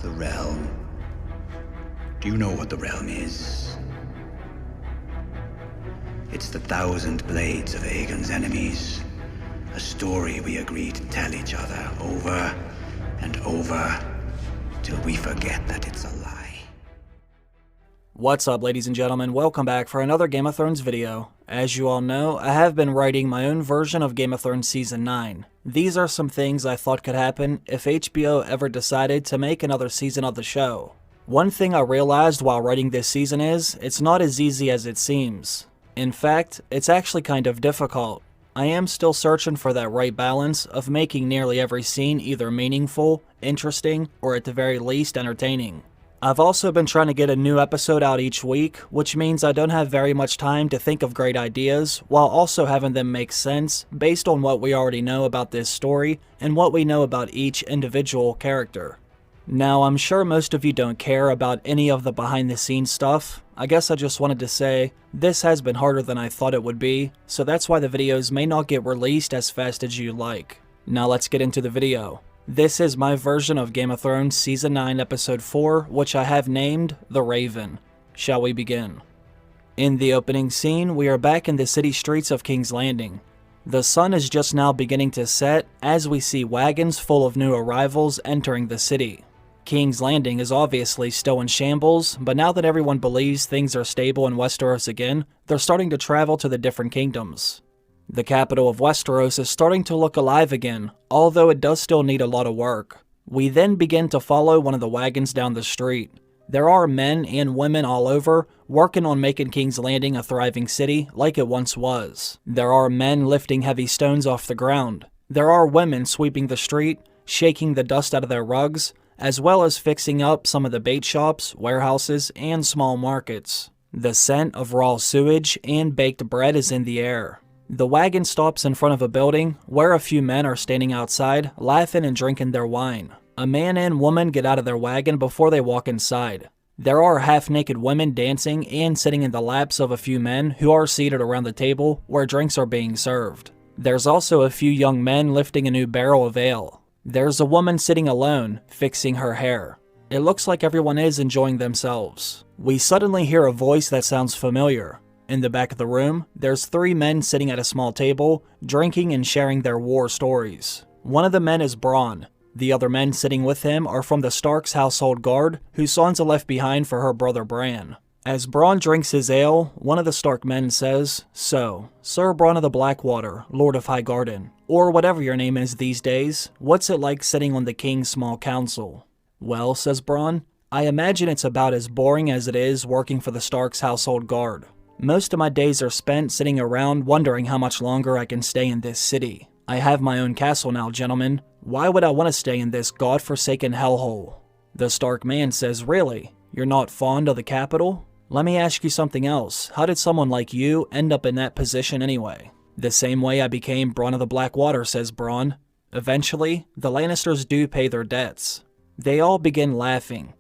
The realm. Do you know what the realm is? It's the 1,000 blades of Aegon's enemies. A story we agreed to tell each other over and over till we forget that it's a lie. What's up, ladies and gentlemen? Welcome back for another Game of Thrones video. As you all know, I have been writing my own version of Game of Thrones Season 9. These are some things I thought could happen if HBO ever decided to make another season of the show. One thing I realized while writing this season is, it's not as easy as it seems. In fact, it's actually kind of difficult. I am still searching for that right balance of making nearly every scene either meaningful, interesting, or at the very least entertaining. I've also been trying to get a new episode out each week, which means I don't have very much time to think of great ideas, while also having them make sense based on what we already know about this story and what we know about each individual character. Now, I'm sure most of you don't care about any of the behind-the-scenes stuff. I guess I just wanted to say, this has been harder than I thought it would be, so that's why the videos may not get released as fast as you'd like. Now let's get into the video. This is my version of Game of Thrones Season 9 Episode 4, which I have named The Raven. Shall we begin? In the opening scene, we are back in the city streets of King's Landing. The sun is just now beginning to set as we see wagons full of new arrivals entering the city. King's Landing is obviously still in shambles, but now that everyone believes things are stable in Westeros again, they're starting to travel to the different kingdoms. The capital of Westeros is starting to look alive again, although it does still need a lot of work. We then begin to follow one of the wagons down the street. There are men and women all over, working on making King's Landing a thriving city like it once was. There are men lifting heavy stones off the ground. There are women sweeping the street, shaking the dust out of their rugs, as well as fixing up some of the bait shops, warehouses, and small markets. The scent of raw sewage and baked bread is in the air. The wagon stops in front of a building where a few men are standing outside, laughing and drinking their wine. A man and woman get out of their wagon before they walk inside. There are half-naked women dancing and sitting in the laps of a few men who are seated around the table where drinks are being served. There's also a few young men lifting a new barrel of ale. There's a woman sitting alone, fixing her hair. It looks like everyone is enjoying themselves. We suddenly hear a voice that sounds familiar. In the back of the room, there's 3 men sitting at a small table, drinking and sharing their war stories. One of the men is Bronn. The other men sitting with him are from the Stark's household guard, who Sansa left behind for her brother Bran. As Bronn drinks his ale, one of the Stark men says, "So, Sir Bronn of the Blackwater, Lord of Highgarden, or whatever your name is these days, what's it like sitting on the King's small council?" "Well," says Bronn, "I imagine it's about as boring as it is working for the Stark's household guard. Most of my days are spent sitting around wondering how much longer I can stay in this city. I have my own castle now, gentlemen. Why would I want to stay in this godforsaken hellhole?" The Stark man says, "Really? You're not fond of the capital? Let me ask you something else. How did someone like you end up in that position anyway?" "The same way I became Bronn of the Blackwater," says Bronn. "Eventually, the Lannisters do pay their debts." They all begin laughing.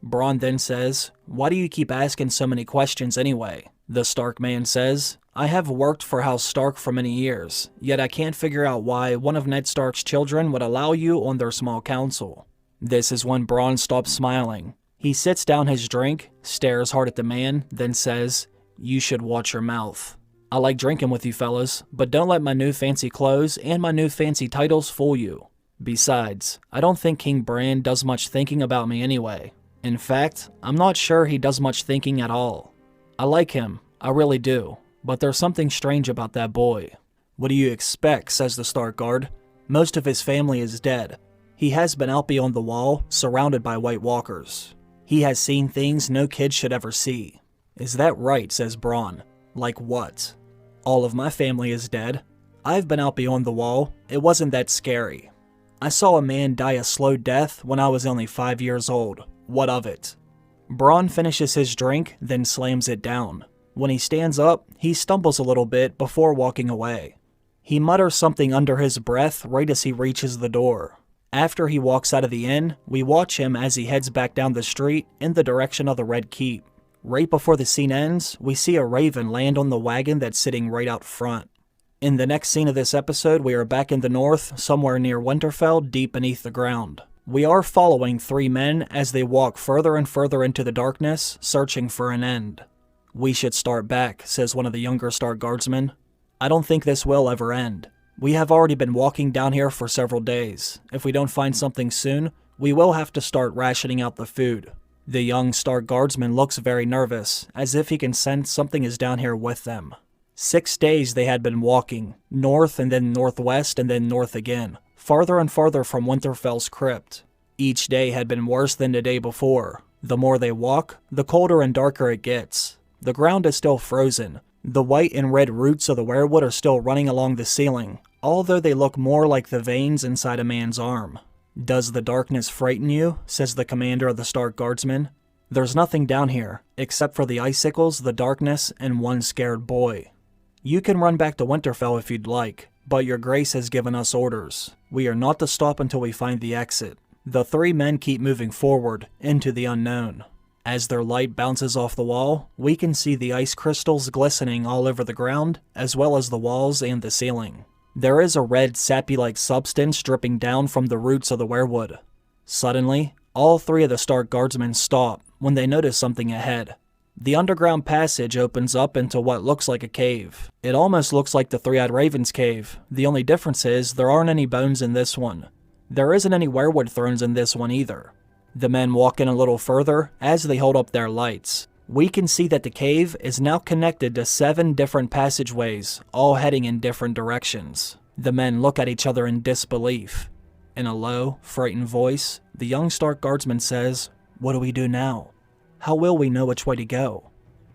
Bronn then says, "Why do you keep asking so many questions anyway?" The Stark man says, "I have worked for House Stark for many years, yet I can't figure out why one of Ned Stark's children would allow you on their small council." This is when Bronn stops smiling. He sits down his drink, stares hard at the man, then says, "You should watch your mouth. I like drinking with you fellas, but don't let my new fancy clothes and my new fancy titles fool you. Besides, I don't think King Bran does much thinking about me anyway. In fact, I'm not sure he does much thinking at all. I like him, I really do, but there's something strange about that boy." "What do you expect?" says the Stark guard. "Most of his family is dead. He has been out beyond the wall, surrounded by White Walkers. He has seen things no kid should ever see." "Is that right?" says Bronn. "Like what?" "All of my family is dead. I've been out beyond the wall. It wasn't that scary. I saw a man die a slow death when I was only 5 years old. What of it?" Bronn finishes his drink, then slams it down. When he stands up, he stumbles a little bit before walking away. He mutters something under his breath right as he reaches the door. After he walks out of the inn, we watch him as he heads back down the street in the direction of the Red Keep. Right before the scene ends, we see a raven land on the wagon that's sitting right out front. In the next scene of this episode, we are back in the north, somewhere near Winterfell, deep beneath the ground. We are following three men as they walk further and further into the darkness, searching for an end. "We should start back," says one of the younger Stark guardsmen. "I don't think this will ever end. We have already been walking down here for several days. If we don't find something soon, we will have to start rationing out the food." The young Stark guardsman looks very nervous, as if he can sense something is down here with them. 6 days they had been walking, north and then northwest and then north again, farther and farther from Winterfell's crypt. Each day had been worse than the day before. The more they walk, the colder and darker it gets. The ground is still frozen. The white and red roots of the weirwood are still running along the ceiling, although they look more like the veins inside a man's arm. "Does the darkness frighten you?" says the commander of the Stark guardsmen. "There's nothing down here, except for the icicles, the darkness, and one scared boy. You can run back to Winterfell if you'd like, but your grace has given us orders. We are not to stop until we find the exit." The three men keep moving forward, into the unknown. As their light bounces off the wall, we can see the ice crystals glistening all over the ground, as well as the walls and the ceiling. There is a red, sappy-like substance dripping down from the roots of the weirwood. Suddenly, all three of the Stark guardsmen stop when they notice something ahead. The underground passage opens up into what looks like a cave. It almost looks like the Three-Eyed Raven's cave. The only difference is there aren't any bones in this one. There isn't any weirwood thrones in this one either. The men walk in a little further as they hold up their lights. We can see that the cave is now connected to 7 different passageways, all heading in different directions. The men look at each other in disbelief. In a low, frightened voice, the young Stark guardsman says, "What do we do now? How will we know which way to go?"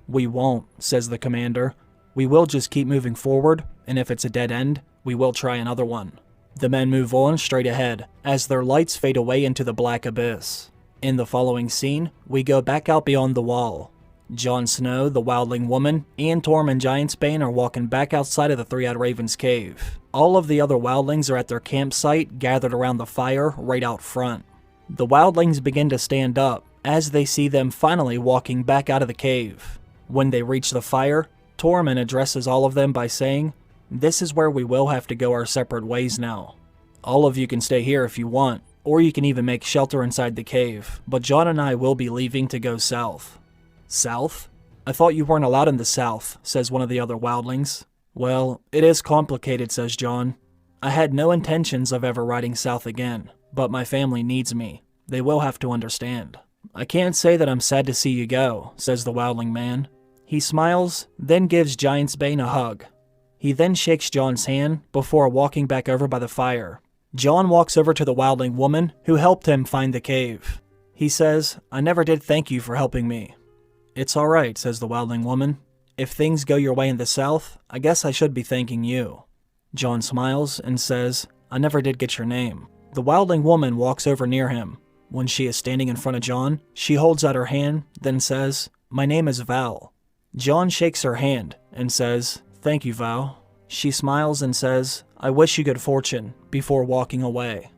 "We won't," says the commander. "We will just keep moving forward, and if it's a dead end, we will try another one." The men move on straight ahead, as their lights fade away into the black abyss. In the following scene, we go back out beyond the wall. Jon Snow, the wildling woman, and Torm and Giantsbane are walking back outside of the Three-Eyed Raven's cave. All of the other wildlings are at their campsite, gathered around the fire right out front. The wildlings begin to stand up, as they see them finally walking back out of the cave. When they reach the fire, Tormund addresses all of them by saying, "This is where we will have to go our separate ways now. All of you can stay here if you want, or you can even make shelter inside the cave, but Jon and I will be leaving to go south." "South? I thought you weren't allowed in the south," says one of the other wildlings. "Well, it is complicated," says Jon. "I had no intentions of ever riding south again, but my family needs me. They will have to understand." "I can't say that I'm sad to see you go," says the wildling man. He smiles, then gives Giantsbane a hug. He then shakes Jon's hand before walking back over by the fire. Jon walks over to the wildling woman who helped him find the cave. He says, "I never did thank you for helping me." "It's alright," says the wildling woman. "If things go your way in the south, I guess I should be thanking you." Jon smiles and says, "I never did get your name." The wildling woman walks over near him. When she is standing in front of Jon, she holds out her hand, then says, "My name is Val." Jon shakes her hand and says, "Thank you, Val." She smiles and says, "I wish you good fortune," before walking away.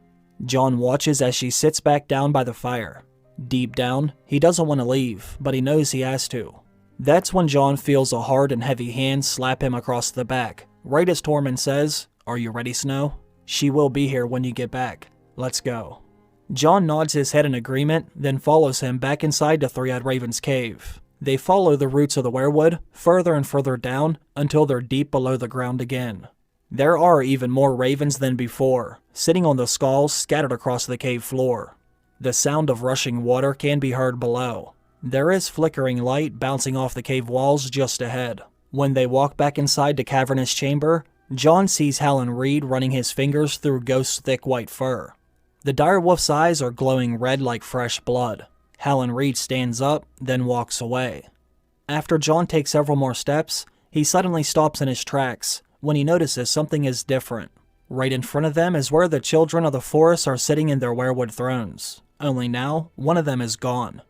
Jon watches as she sits back down by the fire. Deep down, he doesn't want to leave, but he knows he has to. That's when Jon feels a hard and heavy hand slap him across the back, right as Tormund says, "Are you ready, Snow? She will be here when you get back. Let's go." Jon nods his head in agreement, then follows him back inside the Three-Eyed Raven's cave. They follow the roots of the weirwood, further and further down, until they're deep below the ground again. There are even more ravens than before, sitting on the skulls scattered across the cave floor. The sound of rushing water can be heard below. There is flickering light bouncing off the cave walls just ahead. When they walk back inside the cavernous chamber, Jon sees Hallan Reed running his fingers through Ghost's thick white fur. The direwolf's eyes are glowing red like fresh blood. Hallan Reed stands up, then walks away. After Jon takes several more steps, he suddenly stops in his tracks when he notices something is different. Right in front of them is where the children of the forest are sitting in their weirwood thrones. Only now, one of them is gone.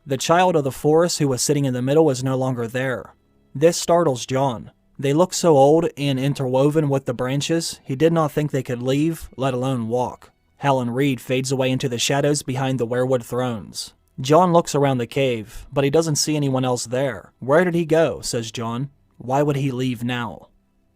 The child of the forest who was sitting in the middle is no longer there. This startles Jon. They look so old and interwoven with the branches, he did not think they could leave, let alone walk. Hallan Reed fades away into the shadows behind the weirwood thrones. Jon looks around the cave, but he doesn't see anyone else there. "Where did he go?" says Jon. "Why would he leave now?"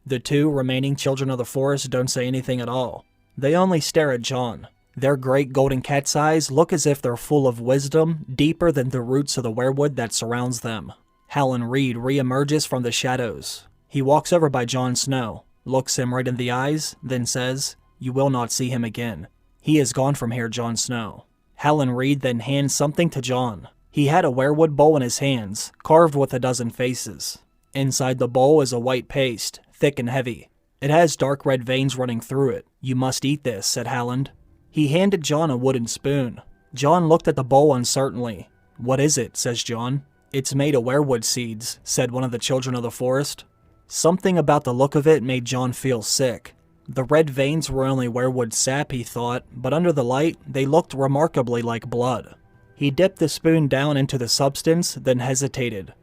The 2 remaining children of the forest don't say anything at all. They only stare at Jon. Their great golden cat's eyes look as if they're full of wisdom, deeper than the roots of the weirwood that surrounds them. Howland Reed re-emerges from the shadows. He walks over by Jon Snow, looks him right in the eyes, then says, "You will not see him again. He is gone from here, Jon Snow." Howland Reed then hands something to Jon. He had a weirwood bowl in his hands, carved with a dozen faces. Inside the bowl is a white paste, thick and heavy. It has dark red veins running through it. "You must eat this," said Howland. He handed Jon a wooden spoon. Jon looked at the bowl uncertainly. "What is it?" says Jon. "It's made of weirwood seeds," said one of the children of the forest. Something about the look of it made Jon feel sick. The red veins were only weirwood sap, he thought, but under the light, they looked remarkably like blood. He dipped the spoon down into the substance, then hesitated.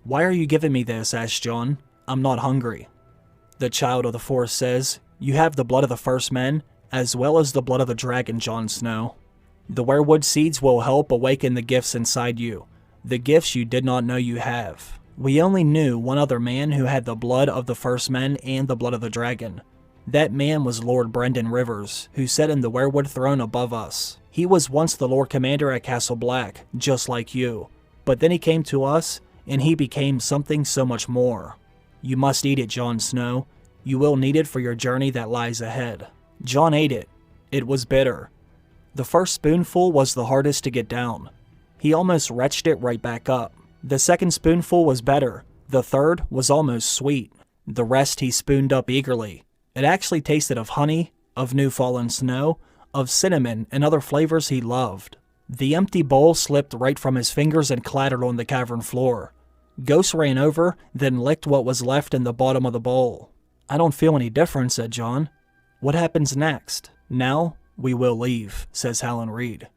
"Why are you giving me this?" asked Jon. "I'm not hungry." The child of the forest says, "You have the blood of the first men, as well as the blood of the dragon, Jon Snow. The weirwood seeds will help awaken the gifts inside you, the gifts you did not know you have. We only knew one other man who had the blood of the first men and the blood of the dragon. That man was Lord Brendan Rivers, who sat in the weirwood throne above us. He was once the Lord Commander at Castle Black, just like you. But then he came to us, and he became something so much more. You must eat it, Jon Snow. You will need it for your journey that lies ahead." Jon ate it. It was bitter. The first spoonful was the hardest to get down. He almost retched it right back up. The second spoonful was better. The third was almost sweet. The rest he spooned up eagerly. It actually tasted of honey, of new fallen snow, of cinnamon and other flavors he loved. The empty bowl slipped right from his fingers and clattered on the cavern floor. Ghost ran over, then licked what was left in the bottom of the bowl. "I don't feel any different," said Jon. "What happens next?" "Now, we will leave," says Howland Reed.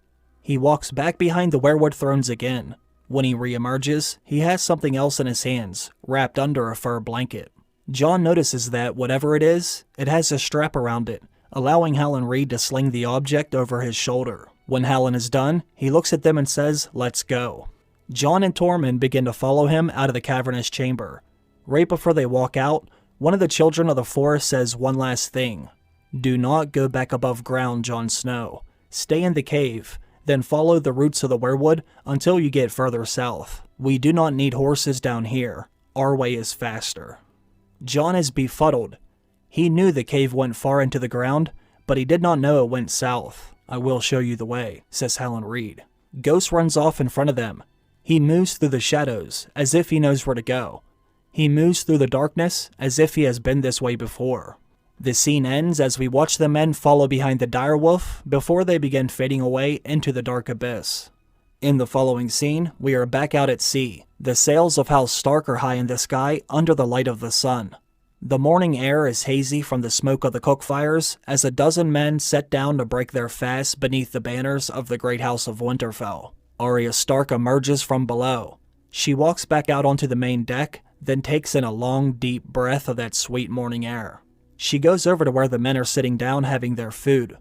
He walks back behind the weirwood thrones again. When he re-emerges, he has something else in his hands, wrapped under a fur blanket. Jon notices that, whatever it is, it has a strap around it, allowing Howland Reed to sling the object over his shoulder. When Howland is done, he looks at them and says, "Let's go." Jon and Tormund begin to follow him out of the cavernous chamber. Right before they walk out, one of the children of the forest says one last thing. "Do not go back above ground, Jon Snow. Stay in the cave, then follow the roots of the weirwood until you get further south. We do not need horses down here. Our way is faster." Jon is befuddled. He knew the cave went far into the ground, but he did not know it went south. "I will show you the way," says Howland Reed. Ghost runs off in front of them. He moves through the shadows, as if he knows where to go. He moves through the darkness, as if he has been this way before. The scene ends as we watch the men follow behind the direwolf before they begin fading away into the dark abyss. In the following scene, we are back out at sea. The sails of House Stark are high in the sky under the light of the sun. The morning air is hazy from the smoke of the cook fires as a dozen men set down to break their fast beneath the banners of the great house of Winterfell. Arya Stark emerges from below. She walks back out onto the main deck, then takes in a long, deep breath of that sweet morning air. She goes over to where the men are sitting down having their food.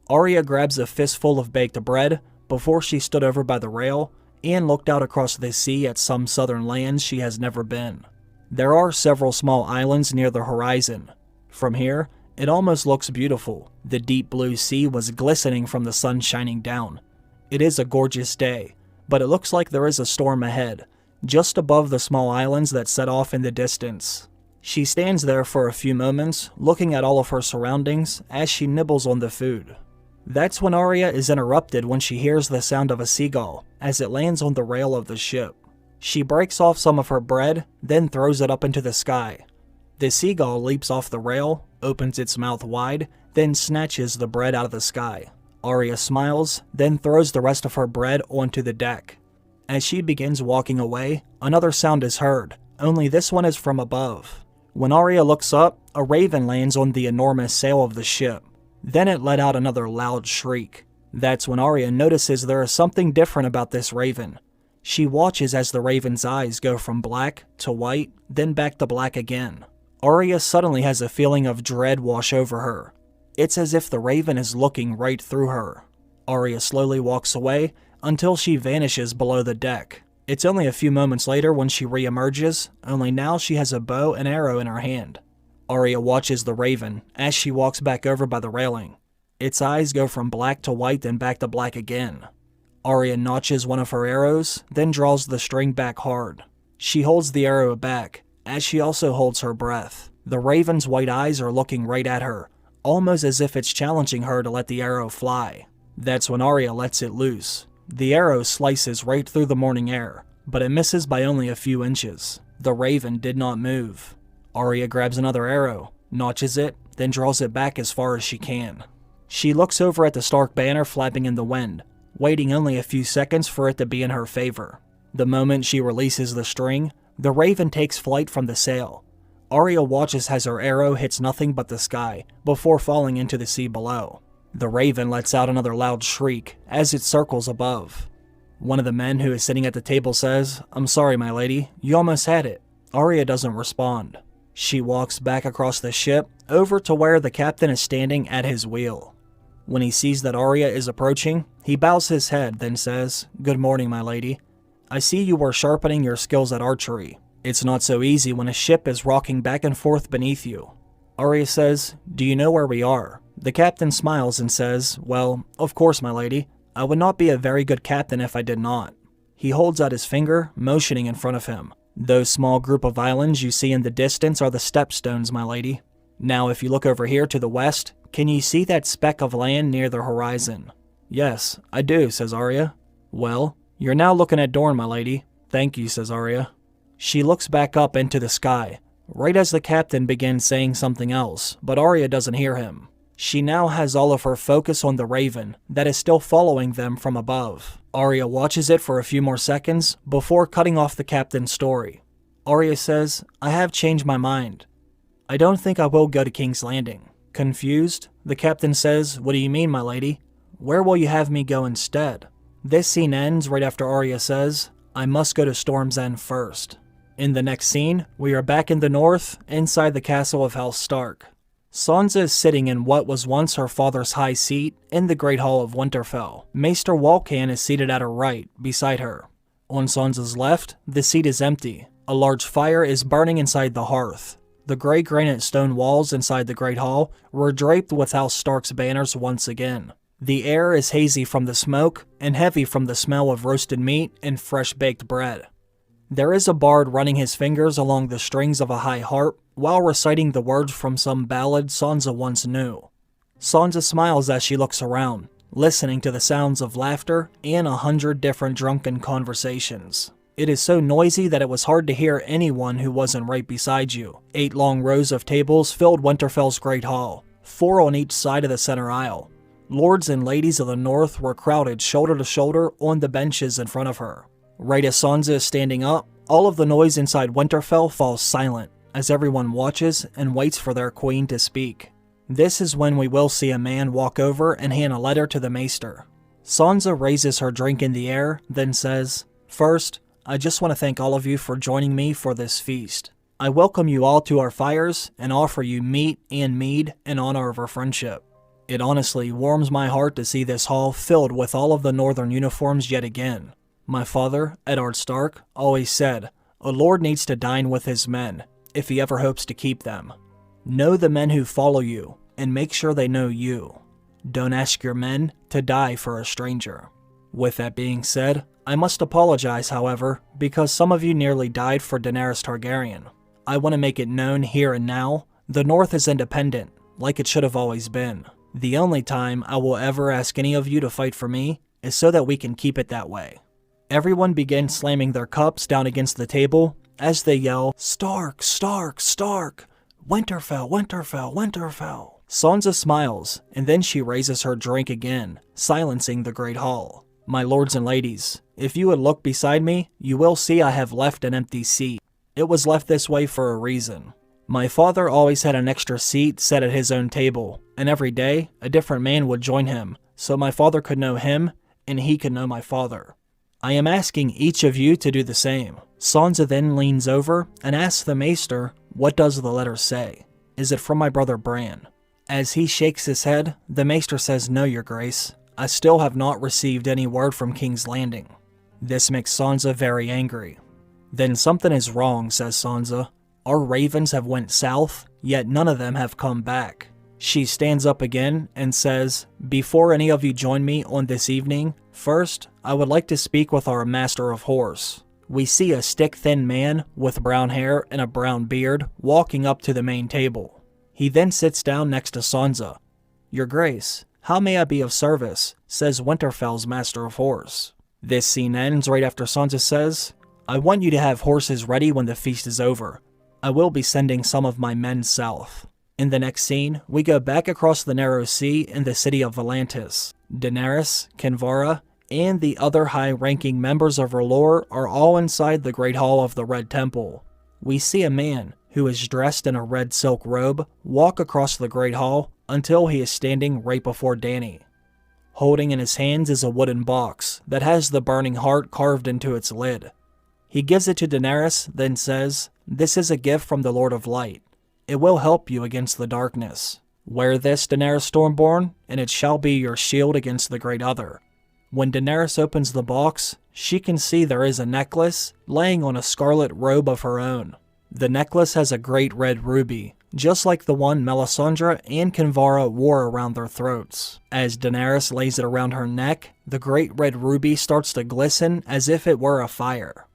Arya grabs a fistful of baked bread before she stood over by the rail and looked out across the sea at some southern lands she has never been. There are several small islands near the horizon. From here, it almost looks beautiful. The deep blue sea was glistening from the sun shining down. It is a gorgeous day, but it looks like there is a storm ahead, just above the small islands that set off in the distance. She stands there for a few moments, looking at all of her surroundings as she nibbles on the food. That's when Arya is interrupted when she hears the sound of a seagull as it lands on the rail of the ship. She breaks off some of her bread, then throws it up into the sky. The seagull leaps off the rail, opens its mouth wide, then snatches the bread out of the sky. Arya smiles, then throws the rest of her bread onto the deck. As she begins walking away, another sound is heard, only this one is from above. When Arya looks up, a raven lands on the enormous sail of the ship. Then it let out another loud shriek. That's when Arya notices there is something different about this raven. She watches as the raven's eyes go from black to white, then back to black again. Arya suddenly has a feeling of dread wash over her. It's as if the raven is looking right through her. Arya slowly walks away until she vanishes below the deck. It's only a few moments later when she re-emerges, only now she has a bow and arrow in her hand. Arya watches the raven as she walks back over by the railing. Its eyes go from black to white, then back to black again. Arya notches one of her arrows, then draws the string back hard. She holds the arrow back, as she also holds her breath. The raven's white eyes are looking right at her, almost as if it's challenging her to let the arrow fly. That's when Arya lets it loose. The arrow slices right through the morning air, but it misses by only a few inches. The raven did not move. Arya grabs another arrow, notches it, then draws it back as far as she can. She looks over at the Stark banner flapping in the wind, waiting only a few seconds for it to be in her favor. The moment she releases the string, the raven takes flight from the sail. Arya watches as her arrow hits nothing but the sky, before falling into the sea below. The raven lets out another loud shriek as it circles above. One of the men who is sitting at the table says, "I'm sorry, my lady, you almost had it." Arya doesn't respond. She walks back across the ship, over to where the captain is standing at his wheel. When he sees that Arya is approaching, he bows his head, then says, "Good morning, my lady. I see you were sharpening your skills at archery. It's not so easy when a ship is rocking back and forth beneath you." Arya says, "Do you know where we are?" The captain smiles and says, "Well, of course, my lady. I would not be a very good captain if I did not." He holds out his finger, motioning in front of him. "Those small group of islands you see in the distance are the stepstones, my lady. Now if you look over here to the west, can you see that speck of land near the horizon?" "Yes, I do," says Arya. "Well, you're now looking at Dorne, my lady." "Thank you," says Arya. She looks back up into the sky, right as the captain begins saying something else, but Arya doesn't hear him. She now has all of her focus on the raven that is still following them from above. Arya watches it for a few more seconds before cutting off the captain's story. Arya says, "I have changed my mind. I don't think I will go to King's Landing." Confused, the captain says, "What do you mean, my lady? Where will you have me go instead?" This scene ends right after Arya says, "I must go to Storm's End first." In the next scene, we are back in the north, inside the castle of House Stark. Sansa is sitting in what was once her father's high seat in the Great Hall of Winterfell. Maester Walkan is seated at her right, beside her. On Sansa's left, the seat is empty. A large fire is burning inside the hearth. The gray granite stone walls inside the Great Hall were draped with House Stark's banners once again. The air is hazy from the smoke and heavy from the smell of roasted meat and fresh baked bread. There is a bard running his fingers along the strings of a high harp while reciting the words from some ballad Sansa once knew. Sansa smiles as she looks around, listening to the sounds of laughter and 100 different drunken conversations. It is so noisy that it was hard to hear anyone who wasn't right beside you. 8 long rows of tables filled Winterfell's Great Hall, 4 on each side of the center aisle. Lords and ladies of the north were crowded shoulder to shoulder on the benches in front of her. Right as Sansa is standing up, all of the noise inside Winterfell falls silent, as everyone watches and waits for their queen to speak. This is when we will see a man walk over and hand a letter to the maester. Sansa raises her drink in the air, then says, "First, I just want to thank all of you for joining me for this feast. I welcome you all to our fires and offer you meat and mead in honor of our friendship. It honestly warms my heart to see this hall filled with all of the northern uniforms yet again. My father, Arya Stark, always said, a lord needs to dine with his men, if he ever hopes to keep them. Know the men who follow you, and make sure they know you. Don't ask your men to die for a stranger." With that being said, I must apologize, however, because some of you nearly died for Daenerys Targaryen. I want to make it known here and now, the North is independent, like it should have always been. The only time I will ever ask any of you to fight for me is so that we can keep it that way. Everyone begins slamming their cups down against the table as they yell, "Stark, Stark, Stark! Winterfell, Winterfell, Winterfell!" Sansa smiles, and then she raises her drink again, silencing the Great Hall. "My lords and ladies, if you would look beside me, you will see I have left an empty seat. It was left this way for a reason. My father always had an extra seat set at his own table, and every day, a different man would join him, so my father could know him, and he could know my father. I am asking each of you to do the same." Sansa then leans over and asks the maester, "What does the letter say? Is it from my brother Bran?" As he shakes his head, the maester says, "No, your grace. I still have not received any word from King's Landing." This makes Sansa very angry. "Then something is wrong," says Sansa. "Our ravens have went south, yet none of them have come back. She stands up again and says, "Before any of you join me on this evening, first, I would like to speak with our master of horse." We see a stick-thin man with brown hair and a brown beard walking up to the main table. He then sits down next to Sansa. "Your Grace, how may I be of service?" says Winterfell's master of horse. This scene ends right after Sansa says, "I want you to have horses ready when the feast is over. I will be sending some of my men south." In the next scene, we go back across the narrow sea in the city of Volantis. Daenerys, Kinvara, and the other high-ranking members of her lore are all inside the Great Hall of the Red Temple. We see a man, who is dressed in a red silk robe, walk across the Great Hall until he is standing right before Dany. Holding in his hands is a wooden box that has the burning heart carved into its lid. He gives it to Daenerys, then says, "This is a gift from the Lord of Light. It will help you against the darkness. Wear this, Daenerys Stormborn, and it shall be your shield against the Great Other." When Daenerys opens the box, she can see there is a necklace laying on a scarlet robe of her own. The necklace has a great red ruby, just like the one Melisandre and Kinvara wore around their throats. As Daenerys lays it around her neck, the great red ruby starts to glisten as if it were afire.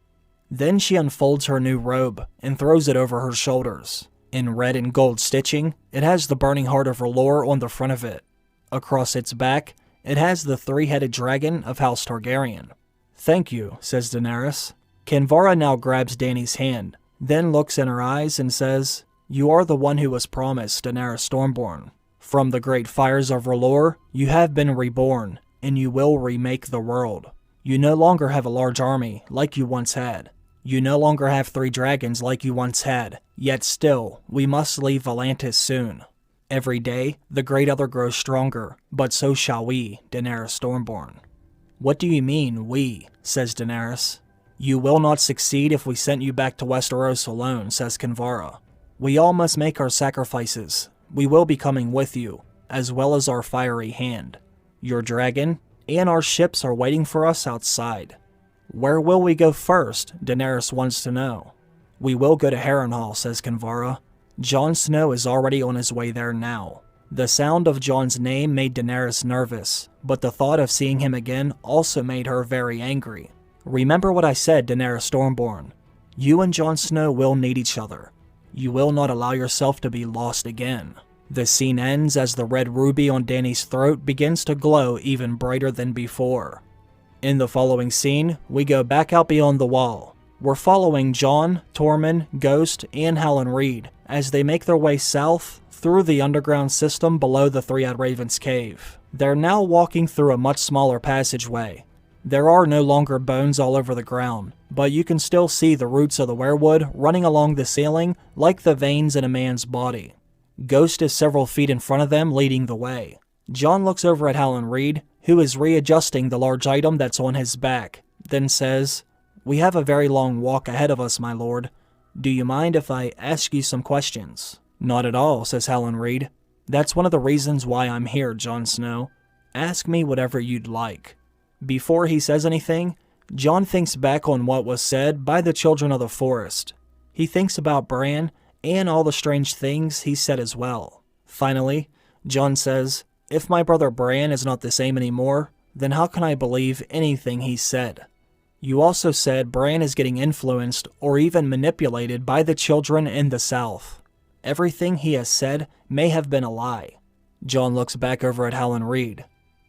Then she unfolds her new robe and throws it over her shoulders. In red and gold stitching, it has the burning heart of her lore on the front of it. Across its back, it has the three-headed dragon of House Targaryen. "Thank you," says Daenerys. Kinvara now grabs Dany's hand, then looks in her eyes and says, "You are the one who was promised, Daenerys Stormborn. From the great fires of R'hllor, you have been reborn, and you will remake the world. You no longer have a large army like you once had. You no longer have 3 dragons like you once had, yet still, we must leave Volantis soon. Every day, the Great Other grows stronger, but so shall we, Daenerys Stormborn." "What do you mean, we?" says Daenerys. "You will not succeed if we sent you back to Westeros alone," says Kinvara. "We all must make our sacrifices. We will be coming with you, as well as our fiery hand. Your dragon and our ships are waiting for us outside." "Where will we go first?" Daenerys wants to know. "We will go to Harrenhal," says Kinvara. "Jon Snow is already on his way there now." The sound of Jon's name made Daenerys nervous, but the thought of seeing him again also made her very angry. "Remember what I said, Daenerys Stormborn. You and Jon Snow will need each other. You will not allow yourself to be lost again." The scene ends as the red ruby on Dany's throat begins to glow even brighter than before. In the following scene, we go back out beyond the wall. We're following Jon, Tormund, Ghost, and Howland Reed as they make their way south through the underground system below the Three-Eyed Raven's cave. They're now walking through a much smaller passageway. There are no longer bones all over the ground, but you can still see the roots of the weirwood running along the ceiling like the veins in a man's body. Ghost is several feet in front of them, leading the way. Jon looks over at Howland Reed, who is readjusting the large item that's on his back, then says, "We have a very long walk ahead of us, my lord. Do you mind if I ask you some questions?" "Not at all," says Howland Reed. "That's one of the reasons why I'm here, Jon Snow. Ask me whatever you'd like." Before he says anything, Jon thinks back on what was said by the children of the forest. He thinks about Bran and all the strange things he said as well. Finally, Jon says, "If my brother Bran is not the same anymore, then how can I believe anything he said? You also said Bran is getting influenced or even manipulated by the children in the South. Everything he has said may have been a lie." Jon looks back over at Howland Reed.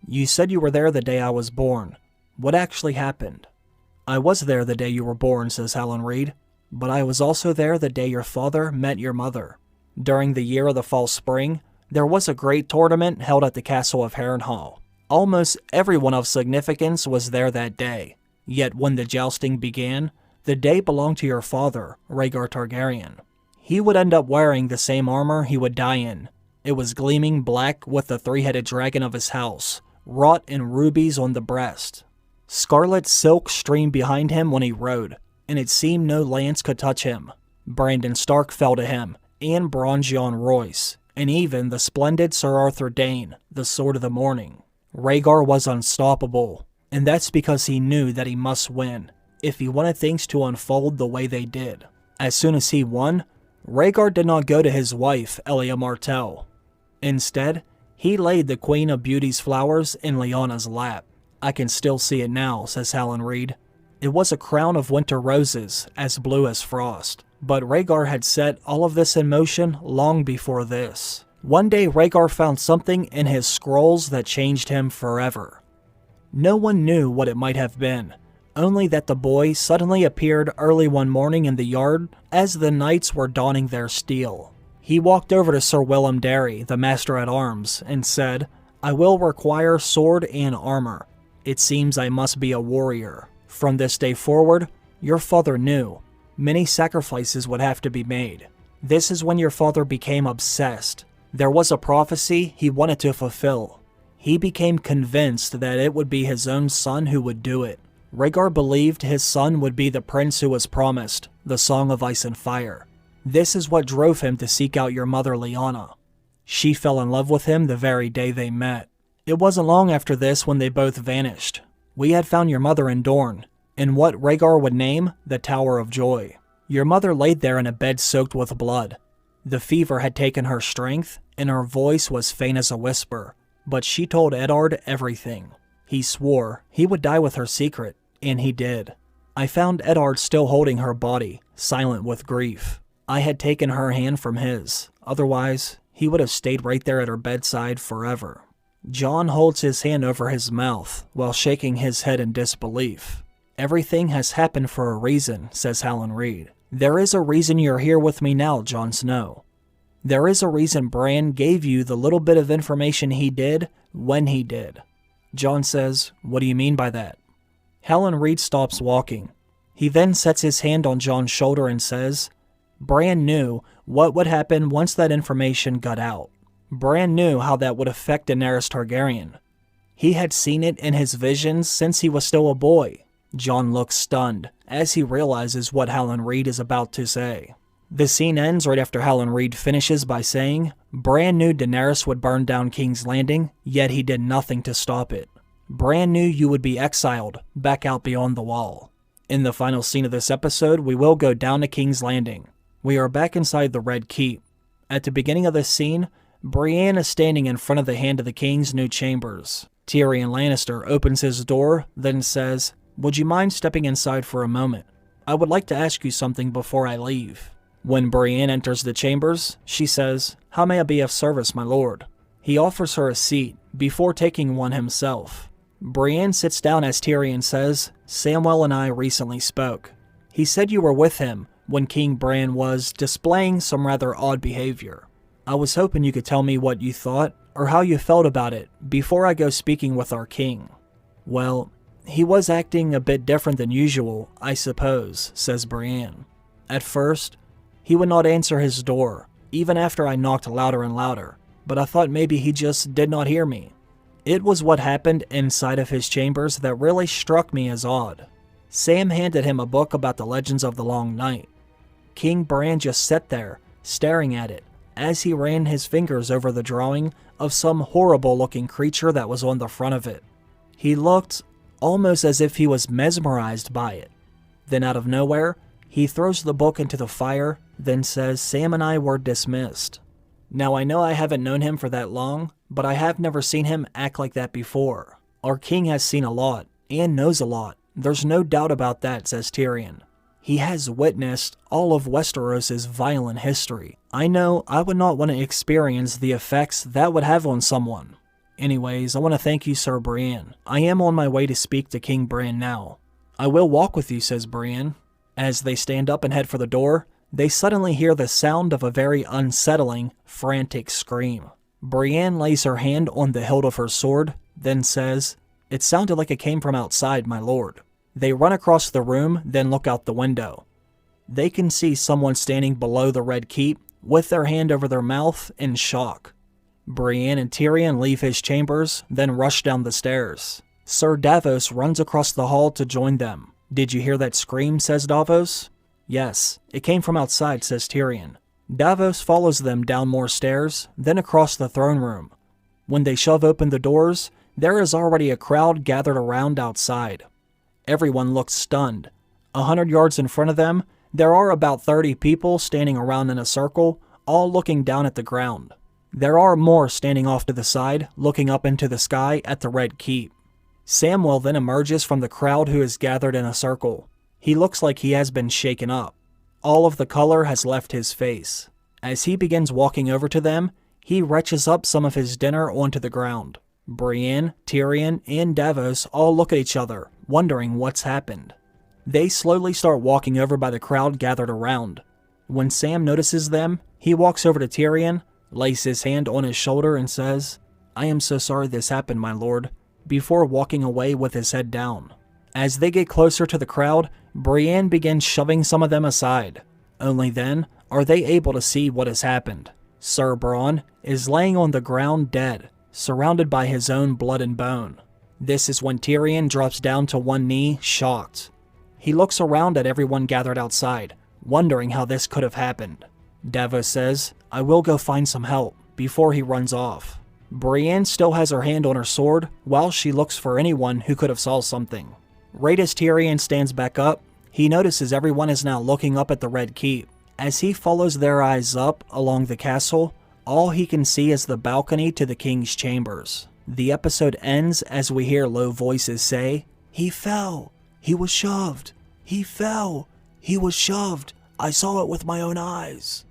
"You said you were there the day I was born. What actually happened?" "I was there the day you were born," says Howland Reed, "but I was also there the day your father met your mother. During the year of the fall spring, there was a great tournament held at the castle of Harrenhal. Almost everyone of significance was there that day. Yet when the jousting began, the day belonged to your father, Rhaegar Targaryen. He would end up wearing the same armor he would die in. It was gleaming black with the 3-headed dragon of his house, wrought in rubies on the breast. Scarlet silk streamed behind him when he rode, and it seemed no lance could touch him. Brandon Stark fell to him, and Bronn Royce, and even the splendid Sir Arthur Dayne, the Sword of the Morning. Rhaegar was unstoppable, and that's because he knew that he must win, if he wanted things to unfold the way they did. As soon as he won, Rhaegar did not go to his wife, Elia Martell. Instead, he laid the Queen of Beauty's flowers in Lyanna's lap. "I can still see it now," says Helen Reed. It was a crown of winter roses, as blue as frost. But Rhaegar had set all of this in motion long before this. One day, Rhaegar found something in his scrolls that changed him forever. No one knew what it might have been, only that the boy suddenly appeared early one morning in the yard as the knights were donning their steel. He walked over to Sir Willem Darry, the Master-at-Arms, and said, "I will require sword and armor. It seems I must be a warrior. From this day forward, your father knew. Many sacrifices would have to be made. This is when your father became obsessed. There was a prophecy he wanted to fulfill. He became convinced that it would be his own son who would do it. Rhaegar believed his son would be the prince who was promised, the Song of Ice and Fire. This is what drove him to seek out your mother Lyanna. She fell in love with him the very day they met. It wasn't long after this when they both vanished. We had found your mother in Dorne, in what Rhaegar would name the Tower of Joy. Your mother laid there in a bed soaked with blood. The fever had taken her strength, and her voice was faint as a whisper, but she told Eddard everything. He swore he would die with her secret, and he did. I found Eddard still holding her body, silent with grief. I had taken her hand from his, otherwise he would have stayed right there at her bedside forever." Jon holds his hand over his mouth while shaking his head in disbelief. "Everything has happened for a reason," says Helen Reed. "There is a reason you're here with me now, Jon Snow. There is a reason Bran gave you the little bit of information he did when he did." Jon says, "What do you mean by that?" Helen Reed stops walking. He then sets his hand on Jon's shoulder and says, "Bran knew what would happen once that information got out. Bran knew how that would affect Daenerys Targaryen. He had seen it in his visions since he was still a boy." Jon looks stunned as he realizes what Helen Reed is about to say. The scene ends right after Helen Reed finishes by saying, "Bran knew Daenerys would burn down King's Landing, yet he did nothing to stop it. Bran knew you would be exiled back out beyond the wall." In the final scene of this episode, we will go down to King's Landing. We are back inside the Red Keep. At the beginning of this scene, Brienne is standing in front of the Hand of the King's new chambers. Tyrion Lannister opens his door, then says, "Would you mind stepping inside for a moment? I would like to ask you something before I leave." When Brienne enters the chambers, she says, "How may I be of service, my lord?" He offers her a seat before taking one himself. Brienne sits down as Tyrion says, "Samwell and I recently spoke. He said you were with him when King Bran was displaying some rather odd behavior. I was hoping you could tell me what you thought or how you felt about it before I go speaking with our king." "Well, he was acting a bit different than usual, I suppose," says Brienne. "At first, he would not answer his door, even after I knocked louder and louder, but I thought maybe he just did not hear me. It was what happened inside of his chambers that really struck me as odd. Sam handed him a book about the legends of the Long Night. King Bran just sat there, staring at it, as he ran his fingers over the drawing of some horrible-looking creature that was on the front of it. He looked almost as if he was mesmerized by it. Then out of nowhere, he throws the book into the fire, then says Sam and I were dismissed. Now I know I haven't known him for that long, but I have never seen him act like that before. Our king has seen a lot, and knows a lot. There's no doubt about that," says Tyrion. "He has witnessed all of Westeros' violent history. I know I would not want to experience the effects that would have on someone. Anyways, I want to thank you, Sir Brienne. I am on my way to speak to King Bran now." "I will walk with you," says Brienne. As they stand up and head for the door, they suddenly hear the sound of a very unsettling, frantic scream. Brienne lays her hand on the hilt of her sword, then says, "It sounded like it came from outside, my lord." They run across the room, then look out the window. They can see someone standing below the Red Keep, with their hand over their mouth, in shock. Brienne and Tyrion leave his chambers, then rush down the stairs. Sir Davos runs across the hall to join them. "Did you hear that scream?" says Davos. "Yes, it came from outside," says Tyrion. Davos follows them down more stairs, then across the throne room. When they shove open the doors, there is already a crowd gathered around outside. Everyone looks stunned. 100 yards in front of them, there are about 30 people standing around in a circle, all looking down at the ground. There are more standing off to the side, looking up into the sky at the Red Keep. Samwell then emerges from the crowd who is gathered in a circle. He looks like he has been shaken up. All of the color has left his face. As he begins walking over to them, he retches up some of his dinner onto the ground. Brienne, Tyrion, and Davos all look at each other, wondering what's happened. They slowly start walking over by the crowd gathered around. When Sam notices them, he walks over to Tyrion, lays his hand on his shoulder and says, "I am so sorry this happened, my lord," before walking away with his head down. As they get closer to the crowd, Brienne begins shoving some of them aside. Only then are they able to see what has happened. Sir Bronn is laying on the ground dead, surrounded by his own blood and bone. This is when Tyrion drops down to one knee, shocked. He looks around at everyone gathered outside, wondering how this could have happened. Davos says, "I will go find some help," before he runs off. Brienne still has her hand on her sword while she looks for anyone who could have saw something. Right as Tyrion stands back up, he notices everyone is now looking up at the Red Keep. As he follows their eyes up along the castle, all he can see is the balcony to the king's chambers. The episode ends as we hear low voices say, "He fell. He was shoved. He fell. He was shoved. I saw it with my own eyes."